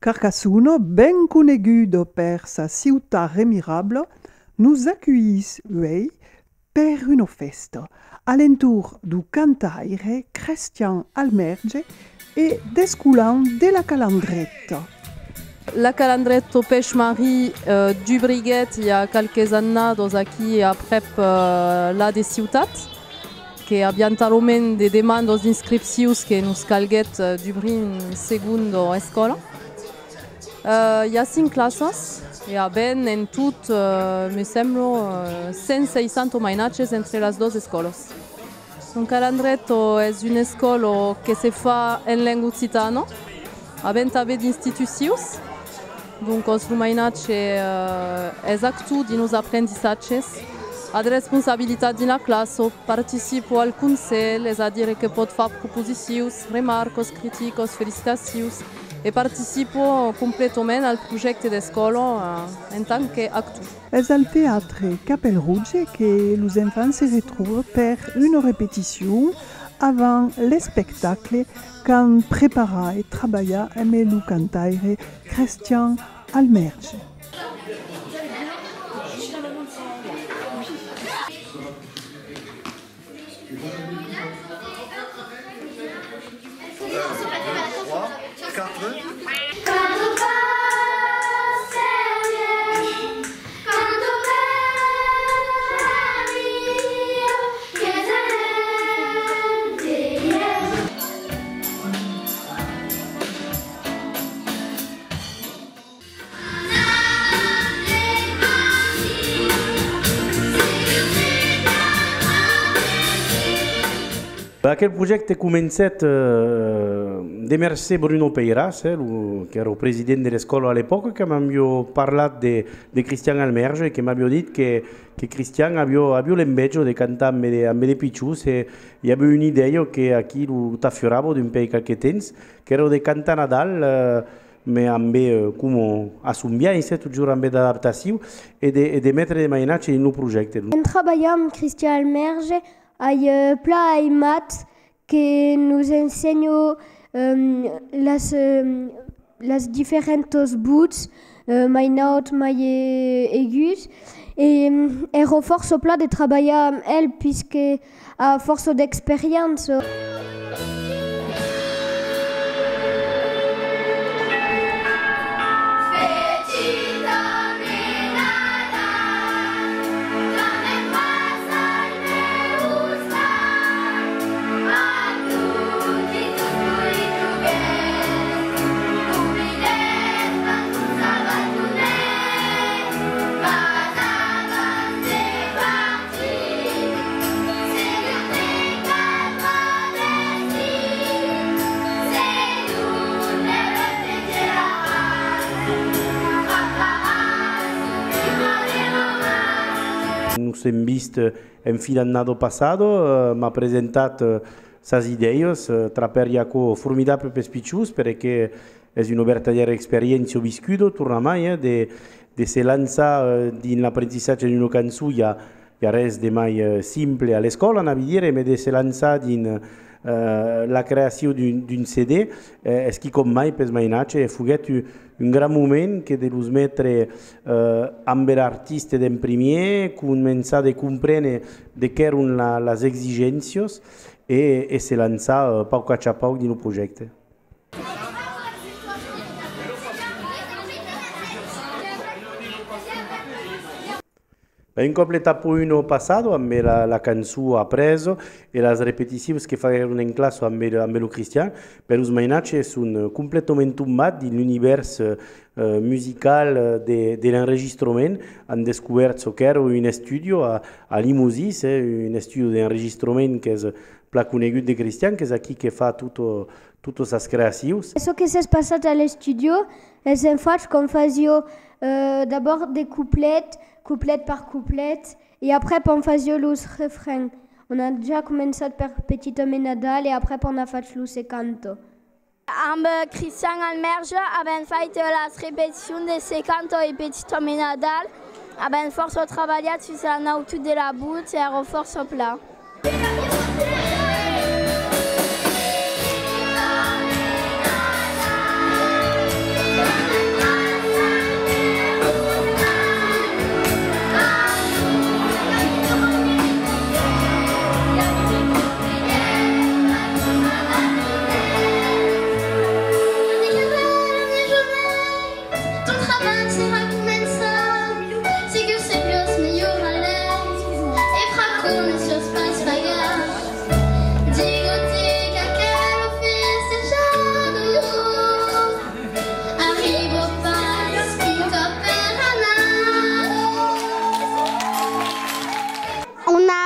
Carcassonne, ben conegudo per sa ciutat remirable, nous accueillit per une festa alentour du cantaire Christian Almerge et d'escoulant de la Calandretta. La Calandretta Pêche-Marie du Briguet il y a quelques années aquí a prep la de ciutat, que abiantalment de demandos d'inscripcions que nous calguet du brin segundo escola. Il y a 5 classes. Il y a ben en tout, me sembla, 100-600 mainatges entre les deux écoles. Un Calandretto est une école qui se fait en langue occitane, avec d'institutions. Donc, le mainatge est actu de nos apprentissages, a de responsabilité dans la classe, participe au conseil, c'est-à-dire que peut faire propositions, remarques, critiques, félicitations. Et participe complètement au projet d'école en tant qu'acteur. C'est au théâtre Capel Rouge que les enfants se retrouvent pour une répétition avant le spectacle quand prépara et travailla avec le cantaire Christian Almerge. Quel projet a commencé d'emerger Bruno Peiras, qui era le président de l'école à l'époque, qui m'a parlé de Christian Almerge et qui m'a dit que Christian avait l'envejo de cantar avec les pichus et il y avait une idée que qui lui taffurava d'un pays quelques temps, qui era de cantar Nadal, mais avec comme assumbia, toujours avec d'adaptation et de mettre des mainatges dans le projet. On travaille avec Christian Almerge. Il y a plein de maths qui nous enseignent les différentes bouts, my notes, my aigus, et renforce au plat de travailler avec elle puisque à force d'expérience. Nous hem vist en fin d'anno passato, m'ha presentat ses idees, traperjaco formidable per piccius, perché è una verdagliera esperienza viscuda, torna mai, de se lançar in l'apprentissage d'una cançó, hi ha res de mai simple a l'escola, anava a dire, ma de se lançar in la creació d'un CD, és qui com mai per mainatge, fuguet un gran moment que de los mettre amb l'artista d'en primer, començar a comprendre de què eren les exigències i se lançar poc a poc dins el projecte. Abbiamo completato l'anno passato amb la cançó appresa e le ripetizioni che facevano in classe amb lo Cristian. Per os mainatges sono completamente tombati nell'universo musical de l'enregistrament. Han descobert que era un studio a Limousis, un studio d'enregistrament que és pla conegut de Cristian, que és aquí que fa totes les creacions. Ce que s'est passé à l'estudio, c'est en fait qu'on faisait d'abord des couplets, couplet par couplet, et après on faisait le refrain. On a déjà commencé par Petite Menadal et après on a fait le canto. Amb Christian Almerge avem fait la répétition de ce canto et Petite Menadal, avem força treballat fins a la nautud de la bout et a força pla.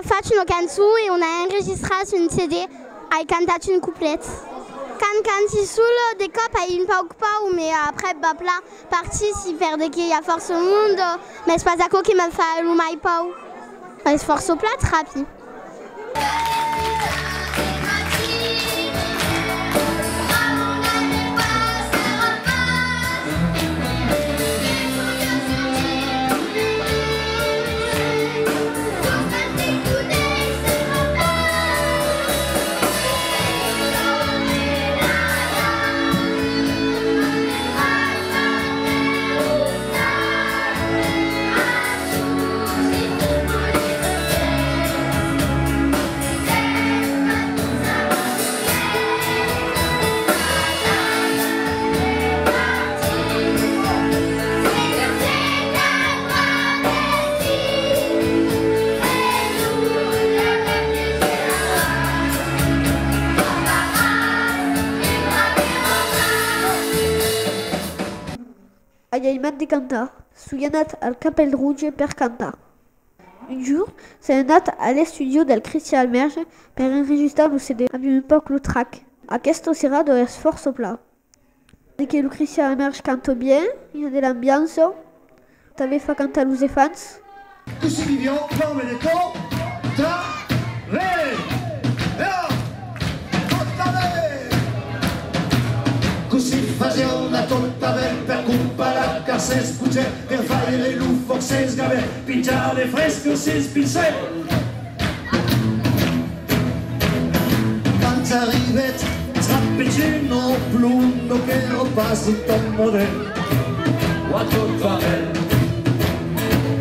fatto una canzone e on a enregistrato un CD, hai cantato un couplet. Quand canti solo de cop a un poc pau, mais après bapla parti si perde qu'il y a force au monde, mais c'est pas à quoi qui m'a fait le mai pau. C'est force au plat rapi. Aiaimat de cantar, suianat al Capel Rouge per cantar. Un jour, s'est anat a l'estudio del Cristian Almerge per enregistrar lo CD amb un poc lo track. Aquesto serado es força pla. De que lo Cristian Almerge canto bien, il y a de l'ambiance, també fa cantar los fans. Così viviamo come le Così faceva una torta per comparar que s'escucha per fare l'ufo s'esgaver pingiare fresco s'espinse Quand arrivet trappeggiano plundo che non passa un ton model a tot va ben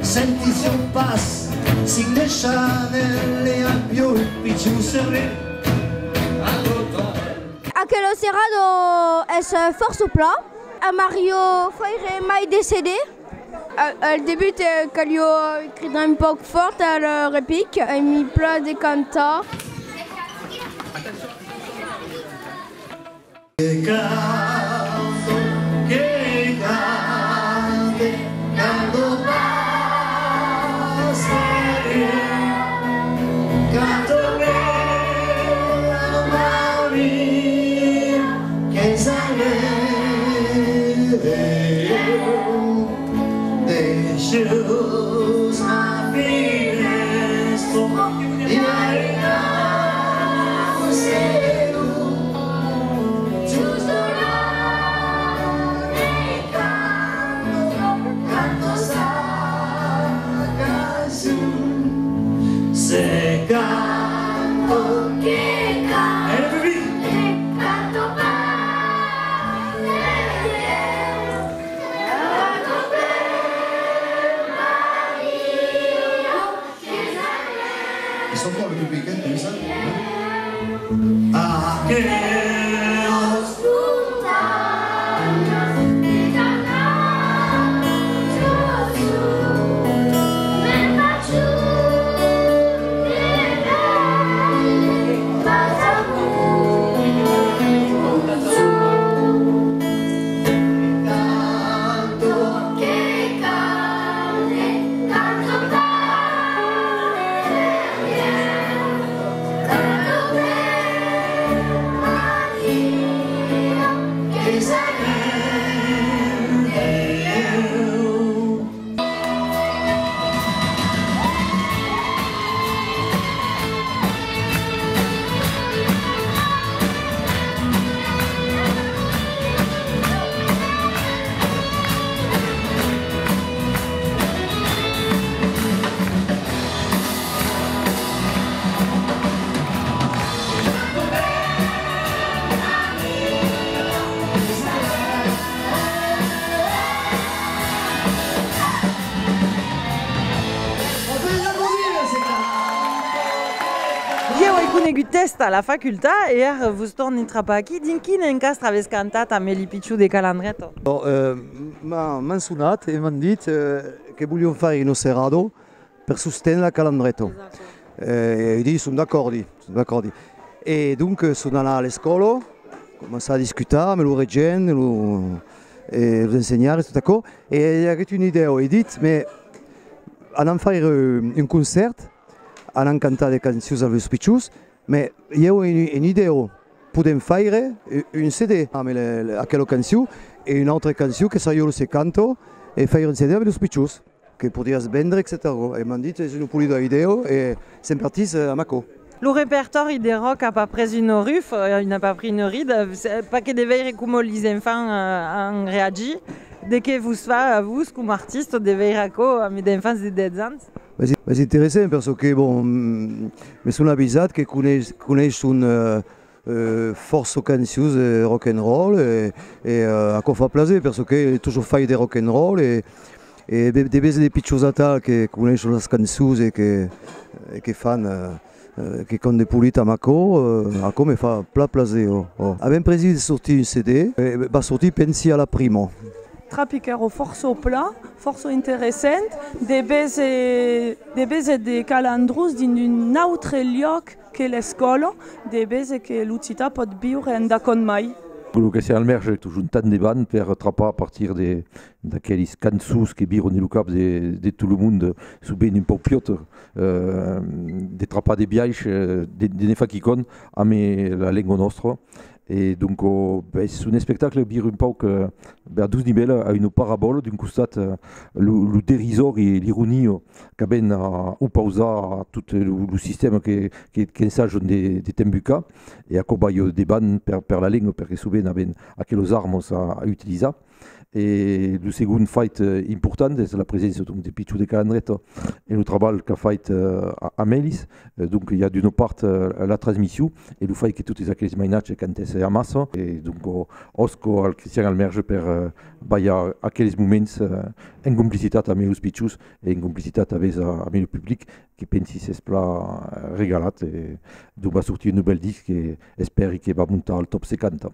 Senti se un pass si lascia nelle abbio il picciu serre a tot va ben Aquel cerrado es force plat. A Mario Freire mai décédé. Le début, quand il a écrit un peu fort à la réplique, il a mis plein de canta. Choose my feelings for you. Choose the road canto sta canzone se canto che canto Sono un po' le più piccante, mi sa? Ah, che Negut test a la facultà e vos torni trapaki din quin encast aveți cantat a Melipiciu de Calandretto? M'han sunat e m'han dit che vogliamo fare uno serrado per sostenere la Calandretto. E io sono d'accordo. E dunque sono andato alla scuola, ho cominciato a discutere, me lo reggere, lo insegnare, tutto ciò. E ho avuto un'idea, ho detto, ma andiamo a fare un concerto hanno cantato le canzoni als piccius, ma io ho un'idea, podem fare un CD a quella canzone e un'altra canzone che io se canto e fare un CD avec les piccius, che poteva vendere, etc. E mi hanno detto che sono pulito l'idea e siamo partiti a Mako. Le répertoire des rock n'a pas pris une ruffe, il n'a pas pris une ride, pas que des veilles comme les enfants ont réagi. Dès que vous faites, vous, comme artiste, des veilles avec des enfants de 10 ans. C'est intéressant parce que bon, mi sono avvisato che conoscono forse canzoni rock and roll e a cui fa piacere perché toujours fai del rock and roll e dei besi di picciosata che conoscono le canzoni che fanno che con dei puliti a Mako, a come fa piacere. Abbiamo preso di sortire un CD e va sortire pensi alla prima. Trapicero forse pla, forse interessant, de bese de calandrus din un altre lloc che l'escola, de bese che l'ucita pot viure en dacon mai. Quello che sia al merge è toujours un tant de bandes per trapar a partir d'aquelles cançons che virono nel cap de tout le monde su ben un po' piotr, de trapar de biaix, de ne fa chi con a me la lingua nostra. Et donc c'est un spectacle bir un poc a 12 nivells a une parabole d'un costat le dérisor et l'ironie qu'a ben a pausa tout le système que ensage de tembuca et a cobaio de ban per la lingua perché su ben ben aquelles armes a utiliser. Et le second fight important c'est la présence de Pichu de Calandretto et le travail qu'a fait à Melis. Donc il y a d'une part la transmission et le fait que toutes les mainatges cantent à massa. Et donc osco al Christian Almerge per baia à quels moments en complicité avec les Pichus et en complicité avec le public qui pensi c'est plat régalat et donc va sortir une nouvelle disque et espère qu'il va monter au top 50.